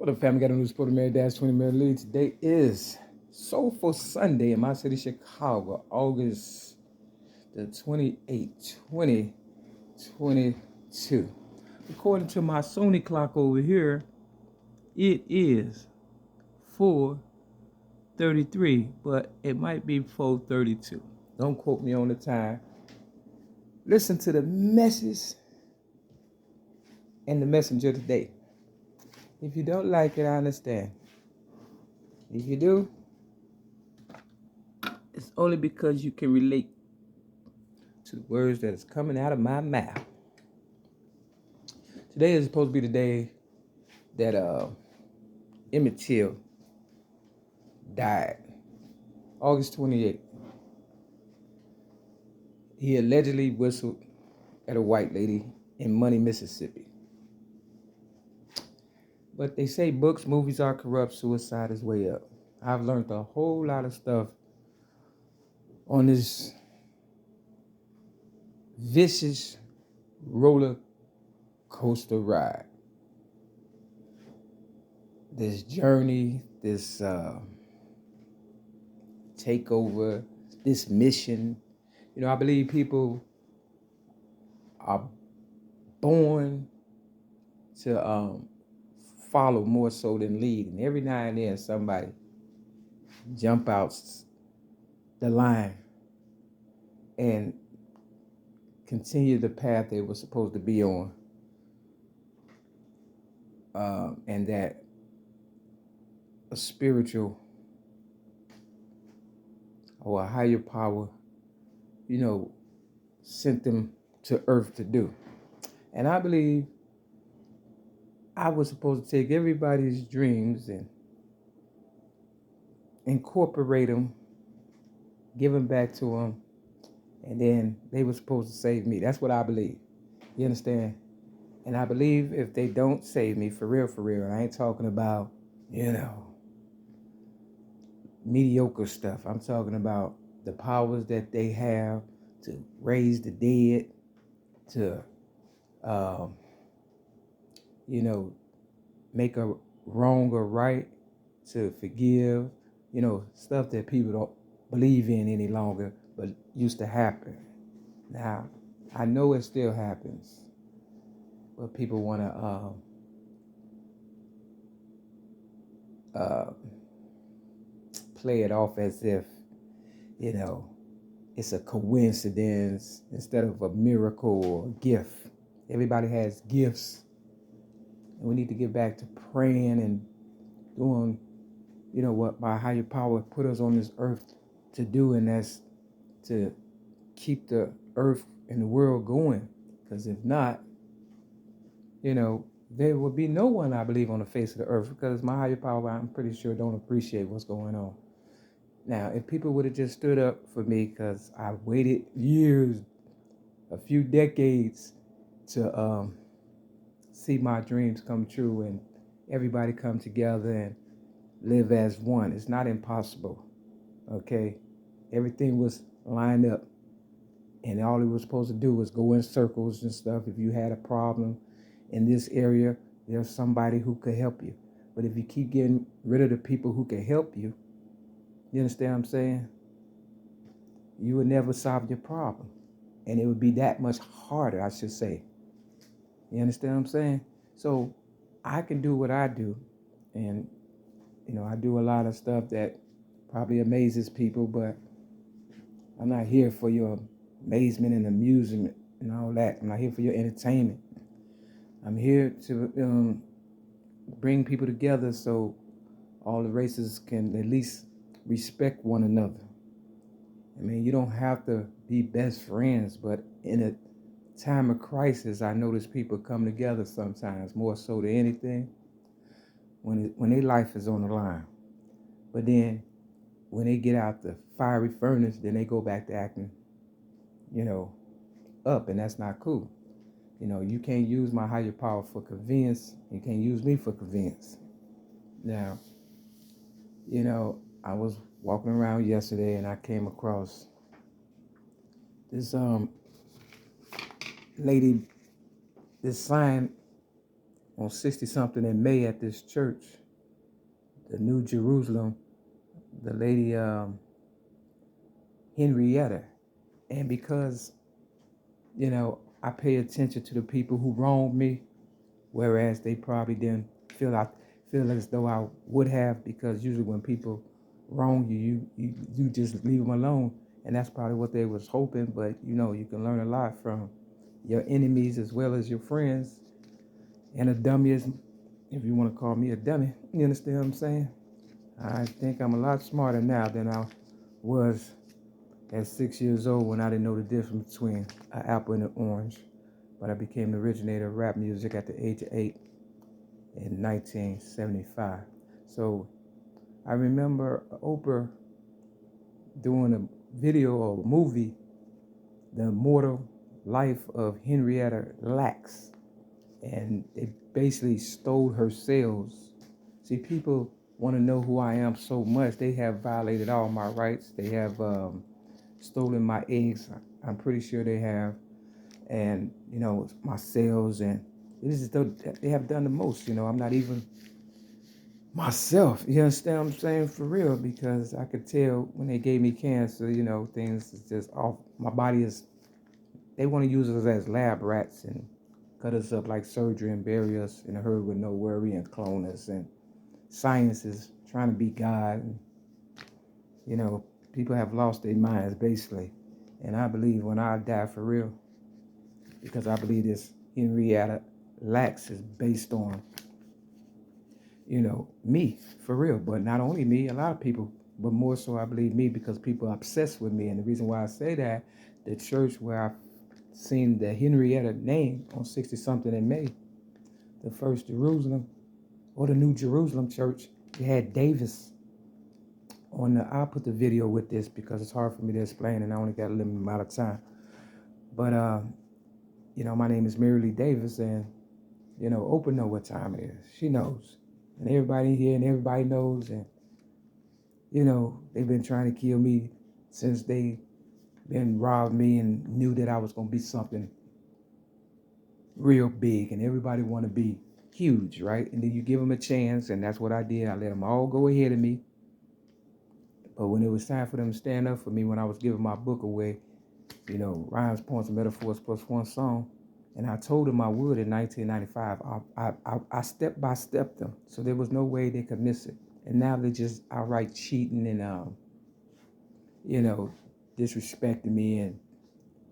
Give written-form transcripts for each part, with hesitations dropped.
What up, family? Got a new sport of Mary Dash 20-minute lead. Today is Soulful Sunday in my city, Chicago, August the 28th, 2022. According to my Sony clock over here, it is 4:33, but it might be 4:32. Don't quote me on the time. Listen to the message and the messenger today. If you don't like it, I understand. If you do, it's only because you can relate to the words that is coming out of my mouth. Today is supposed to be the day that Emmett Till died. August 28th. He allegedly whistled at a white lady in Money, Mississippi. But they say books, movies are corrupt, suicide is way up. I've learned a whole lot of stuff on this vicious roller coaster ride. This journey, this takeover, this mission. You know, I believe people are born to follow more so than lead. And every now and then somebody jump out the line and continue the path they were supposed to be on. And that a spiritual or a higher power, you know, sent them to earth to do. And I believe I was supposed to take everybody's dreams and incorporate them, give them back to them, and then they were supposed to save me. That's what I believe. You understand? And I believe if they don't save me, for real, I ain't talking about, mediocre stuff. I'm talking about the powers that they have to raise the dead, to, make a wrong or right, to forgive, stuff that people don't believe in any longer, but used to happen. Now, I know it still happens, but people want to play it off as if, it's a coincidence instead of a miracle or a gift. Everybody has gifts. And we need to get back to praying and doing, what my higher power put us on this earth to do, and that's to keep the earth and the world going. Because if not, there would be no one, I believe, on the face of the earth, because my higher power, I'm pretty sure, don't appreciate what's going on. Now, if people would have just stood up for me, because I waited years, a few decades, to see my dreams come true and everybody come together and live as one. It's not impossible, okay? Everything was lined up, and all it was supposed to do was go in circles and stuff. If you had a problem in this area, there's somebody who could help you. But if you keep getting rid of the people who can help you, you understand what I'm saying? You would never solve your problem. And it would be that much harder, I should say. You understand what I'm saying? So I can do what I do. And, I do a lot of stuff that probably amazes people, but I'm not here for your amazement and amusement and all that. I'm not here for your entertainment. I'm here to bring people together so all the races can at least respect one another. I mean, you don't have to be best friends, but in a time of crisis, I notice people come together sometimes, more so than anything, when their life is on the line. But then when they get out the fiery furnace, then they go back to acting, up, and that's not cool. You can't use my higher power for convenience. You can't use me for convenience. Now, I was walking around yesterday and I came across this lady, this sign on 60-something in May at this church, the New Jerusalem, the lady Henrietta. And because, I pay attention to the people who wronged me, whereas they probably didn't feel as though I would have, because usually when people wrong you just leave them alone. And that's probably what they was hoping. But, you can learn a lot from your enemies as well as your friends. And a dummy is, if you want to call me a dummy, you understand what I'm saying? I think I'm a lot smarter now than I was at 6 years old when I didn't know the difference between an apple and an orange. But I became the originator of rap music at the age of 8 in 1975. So I remember Oprah doing a video or a movie, The Immortal Life of Henrietta Lacks. And they basically stole her sales. See, people want to know who I am so much. They have violated all my rights. They have stolen my eggs. I'm pretty sure they have. And, my sales. And this is they have done the most. I'm not even myself. You understand what I'm saying? For real. Because I could tell when they gave me cancer, things is just off. My body is, they want to use us as lab rats and cut us up like surgery and bury us in a herd with no worry and clone us. And science is trying to be God. And, people have lost their minds basically. And I believe when I die for real, because I believe this Henrietta Lacks is based on, me for real. But not only me, a lot of people, but more so I believe me because people are obsessed with me. And the reason why I say that, the church where I seen the Henrietta name on 60-something in May, the first Jerusalem, or the New Jerusalem church, they had Davis on the, I'll put the video with this because it's hard for me to explain and I only got a limited amount of time. But, my name is Mary Lee Davis, and, Oprah know what time it is. She knows. And everybody here and everybody knows. And, they've been trying to kill me since they been robbed me and knew that I was going to be something real big. And everybody want to be huge, right? And then you give them a chance, and that's what I did. I let them all go ahead of me. But when it was time for them to stand up for me, when I was giving my book away, Rhymes, Poems, and Metaphors plus one song, and I told them I would in 1995, I step by step them. So there was no way they could miss it. And now they're just outright cheating and, disrespecting me and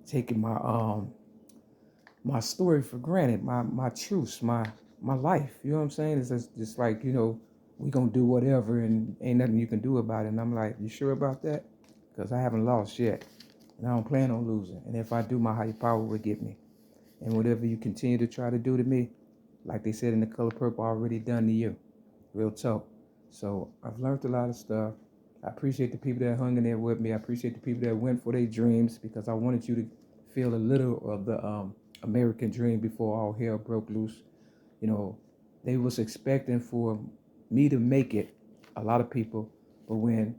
taking my story for granted, my truths, my life. You know what I'm saying? It's just like, we gonna do whatever and ain't nothing you can do about it. And I'm like, you sure about that? Because I haven't lost yet. And I don't plan on losing. And if I do, my higher power will get me. And whatever you continue to try to do to me, like they said in The Color Purple, already done to you. Real talk. So I've learned a lot of stuff. I appreciate the people that hung in there with me. I appreciate the people that went for their dreams, because I wanted you to feel a little of the American dream before all hell broke loose. They was expecting for me to make it, a lot of people, but when,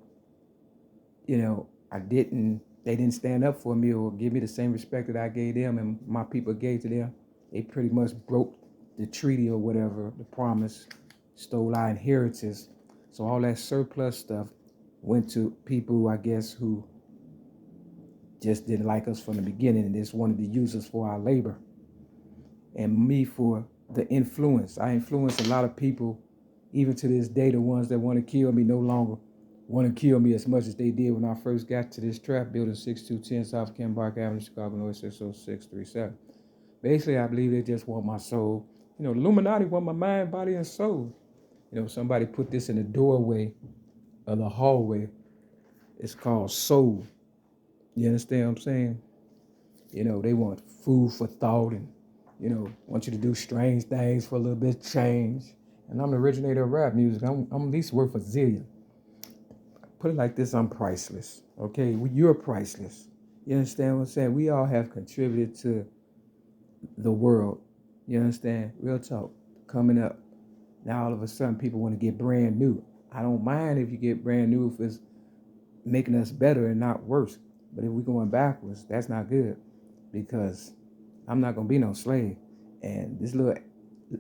they didn't stand up for me or give me the same respect that I gave them and my people gave to them. They pretty much broke the treaty or whatever, the promise, stole our inheritance. So all that surplus stuff went to people, I guess, who just didn't like us from the beginning and just wanted to use us for our labor. And me for the influence. I influenced a lot of people, even to this day. The ones that want to kill me no longer want to kill me as much as they did when I first got to this trap building, 6210 South Kenbark Avenue, Chicago, North 60637. Basically, I believe they just want my soul. The Illuminati want my mind, body, and soul. Somebody put this in the doorway of the hallway. It's called soul. You understand what I'm saying? They want food for thought and, want you to do strange things for a little bit of change. And I'm the originator of rap music. I'm at least worth a zillion. Put it like this, I'm priceless, okay? You're priceless. You understand what I'm saying? We all have contributed to the world. You understand? Real talk. Coming up. Now all of a sudden people want to get brand new. I don't mind if you get brand new if it's making us better and not worse. But if we're going backwards, that's not good, because I'm not going to be no slave. And this little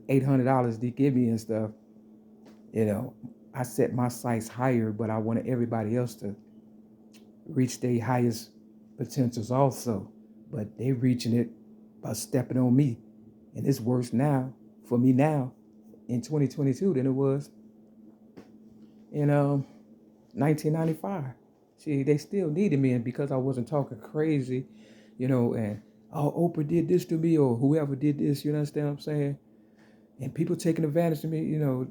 $800 they give me and stuff, you know, I set my sights higher, but I wanted everybody else to reach their highest potentials also. But they reaching it by stepping on me. And it's worse now for me now in 2022 than it was in 1995. See, they still needed me, and because I wasn't talking crazy, you know, and Oprah did this to me or whoever did this, you understand what I'm saying? And people taking advantage of me, you know,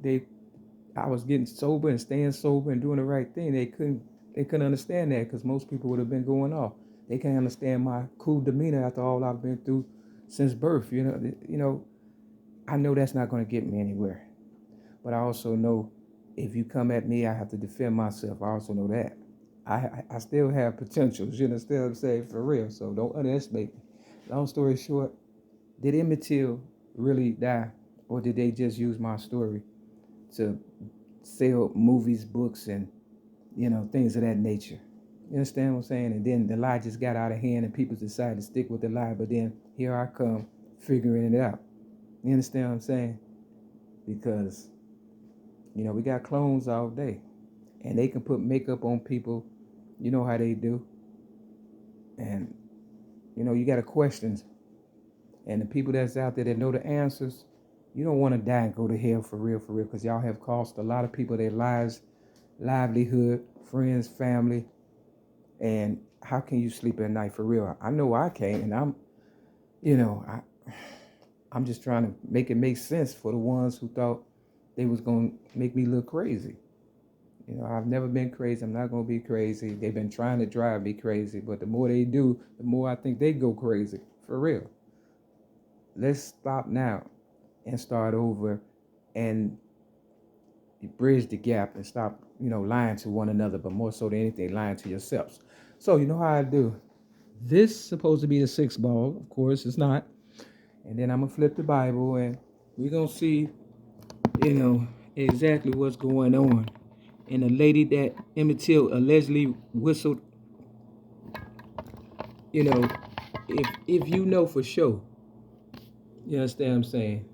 I was getting sober and staying sober and doing the right thing. They couldn't understand that because most people would have been going off. They can't understand my cool demeanor after all I've been through since birth. You know, I know that's not going to get me anywhere. But I also know if you come at me, I have to defend myself. I also know that. I still have potentials, you understand what I'm saying, for real. So don't underestimate me. Long story short, did Emmett Till really die, or did they just use my story to sell movies, books, and, you know, things of that nature? You understand what I'm saying? And then the lie just got out of hand and people decided to stick with the lie. But then here I come figuring it out. You understand what I'm saying? Because, you know, we got clones all day. And they can put makeup on people. You know how they do. And, you know, you got to question. And the people that's out there that know the answers, you don't want to die and go to hell for real, because y'all have cost a lot of people their lives, livelihood, friends, family. And how can you sleep at night for real? I know I can't, and I'm just trying to make it make sense for the ones who thought they was going to make me look crazy. You know, I've never been crazy. I'm not going to be crazy. They've been trying to drive me crazy, but the more they do, the more I think they go crazy, for real. Let's stop now and start over and bridge the gap and stop, you know, lying to one another, but more so than anything, lying to yourselves. So you know how I do. This is supposed to be the 6th ball. Of course, it's not. And then I'm going to flip the Bible and we're going to see, you know, exactly what's going on. And the lady that Emmett Till allegedly whistled, you know, if you know for sure, you understand what I'm saying?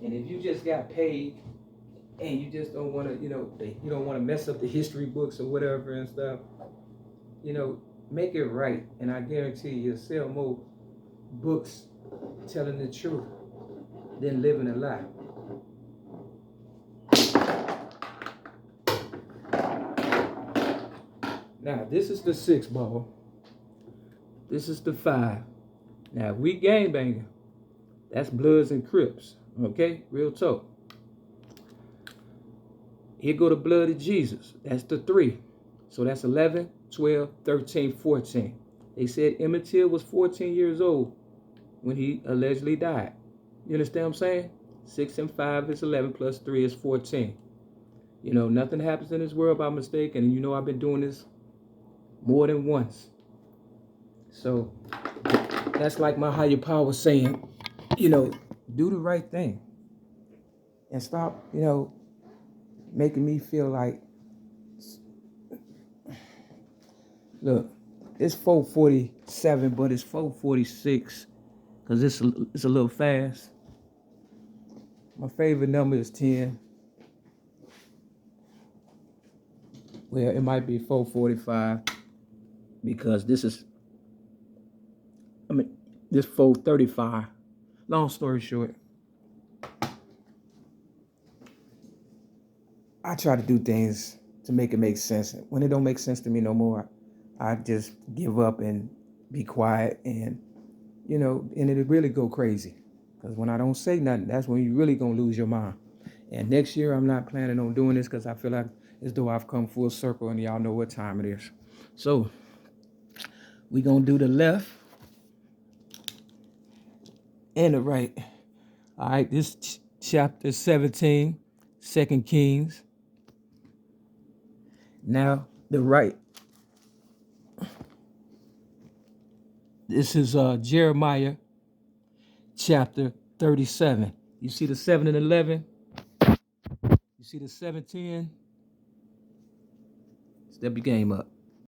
And if you just got paid and you just don't want to, you know, you don't want to mess up the history books or whatever and stuff, you know, make it right. And I guarantee you'll sell more books telling the truth than living a lie. Now, this is the 6th ball. This is the 5. Now, if we gangbanging, that's Bloods and Crips. Okay? Real talk. Here go the blood of Jesus. That's the 3. So that's 11, 12, 13, 14. They said Emmett Till was 14 years old when he allegedly died. You understand what I'm saying? 6 and 5 is 11 plus 3 is 14. You know, nothing happens in this world by mistake. And you know I've been doing this more than once. So that's like my higher power saying, you know, do the right thing. And stop, you know, making me feel like, look, it's 4:47, but it's 4:46 because it's a little fast. My favorite number is 10. Well, it might be 4:45 because this 4:35. Long story short, I try to do things to make it make sense. When it don't make sense to me no more, I just give up and be quiet, and, you know, and it'll really go crazy. Because when I don't say nothing, that's when you really gonna lose your mind. And next year, I'm not planning on doing this because I feel like as though I've come full circle and y'all know what time it is. So we gonna do the left and the right. All right, this chapter 17, 2 Kings. Now the right. This is Jeremiah chapter 37. You see the 7 and 11? You see the 7:10? Step your game up.